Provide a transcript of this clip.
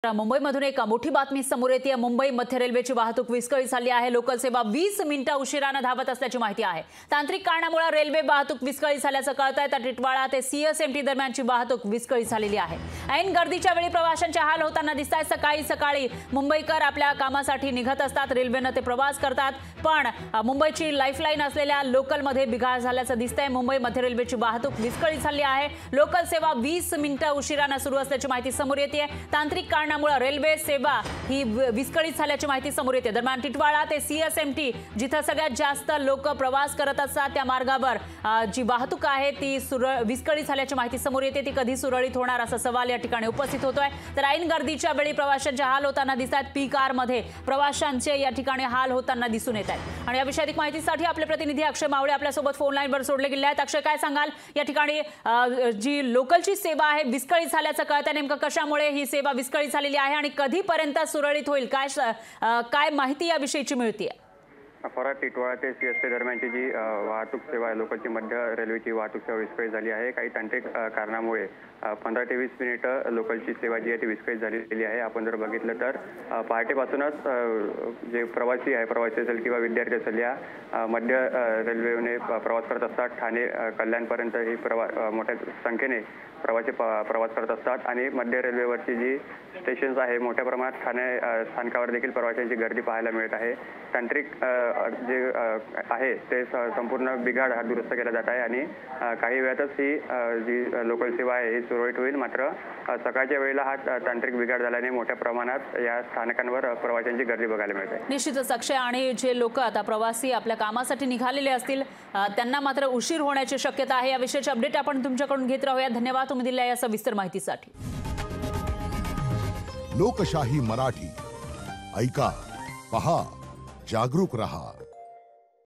मुंबईमधून एक मोठी बातमी समोर येते। मुंबई मध्य रेल्वेची वाहतूक विस्कळीत झाली आहे। लोकल सेवा 20 मिनिटे उशिराने धावत असल्याची माहिती आहे। तांत्रिक कारणामुळे रेल्वे वाहतूक विस्कळीत झाल्याचं कळतंय। तर टिटवाळा ते सीएसएमटी दरम्यानची वाहतूक विस्कळीत झालेली आहे। ऐन गर्दीच्या वेळी प्रवाशांचे हाल होताना दिसतात। सकाळी मुंबईकर आपल्या कामासाठी निघत असतात, रेल्वेने ते प्रवास करतात, पण मुंबईची लाईफलाईन असलेल्या लोकलमध्ये बिघाड झाल्याचं दिसतंय। मुंबई मध्य रेल्वेची वाहतूक विस्कळीत झाली आहे। लोकल सेवा 20 मिनिटे उशिराने सुरू असल्याची माहिती समोर येते। तांत्रिक कारणामुळे रेल्वे सेवा ही विस्कळीत झाल्याची माहिती समोर येते। दरम्यान टिटवाळा ते सीएसएमटी जिथे सगळ्यात जास्त लोक प्रवास करत असतात त्या मार्गावर जी वाहतूक आहे ती विस्कळीत झाल्याची माहिती समोर येते। ती कधी सुरळीत होणार असा सवाल या ठिकाणी उपस्थित होतोय। तर ऐन गर्दीच्या वेळी प्रवाशांचे हाल होताना दिसतात। पीक आर मध्ये प्रवाशांचे या ठिकाणी हाल होताना दिसून येत आहेत। आणि या विषयी अधिक माहितीसाठी आपले प्रतिनिधी अक्षय मावळे आपल्या सोबत फोन लाईनवर जोडले गेले आहेत। अक्षय, काय सांगाल या ठिकाणी जी लोकलची सेवा आहे विस्कळीत झाल्याचं कळतंय, नेमकं कशामुळे ही सेवा विस्कळीत झालेली आहे आणि कधीपर्यंत सुरळीत होईल, काय माहिती या विषयीची मिळते? फरार टिटवाळा ते सीएसटी दरम्यानची जी वाहतूक सेवा आहे, लोकलची मध्य रेल्वेची वाहतूक सेवा विस्कळीत झाली आहे। काही तांत्रिक कारणामुळे 15 ते 20 मिनिटं लोकलची सेवा जी आहे ती विस्कळीत झालेली आहे। आपण जर बघितलं तर पहाटेपासूनच जे प्रवासी असेल किंवा विद्यार्थी असेल या मध्य रेल्वेने प्रवास करत असतात। ठाणे कल्याणपर्यंत ही मोठ्या संख्येने प्रवासी प्रवास करत असतात आणि मध्य रेल्वेवरची जी स्टेशन्स आहे मोठ्या प्रमाणात ठाणे स्थानकावर देखील प्रवाशांची गर्दी पाहायला मिळत आहे। तांत्रिक जे आहे ते संपूर्ण बिघाड हा दुरुस्त केला जात आहे आणि काही वेळातच ही जी लोकल सेवा आहे ही सुरळीत होईल। मात्र सकाळच्या वेळेला हा तांत्रिक बिघाड झाल्याने मोठ्या प्रमाणात या स्थानकांवर प्रवाशांची गर्दी बघायला मिळते। निश्चितच अक्षय, आणि जे लोक आता प्रवासी आपल्या कामासाठी निघालेले असतील त्यांना मात्र उशीर होण्याची शक्यता आहे। या विषयाची अपडेट आपण तुमच्याकडून घेत राहूया। धन्यवाद तुम्ही दिलेल्या या सविस्तर माहितीसाठी। लोकशाही मराठी ऐका, पहा, जागरूक रहा।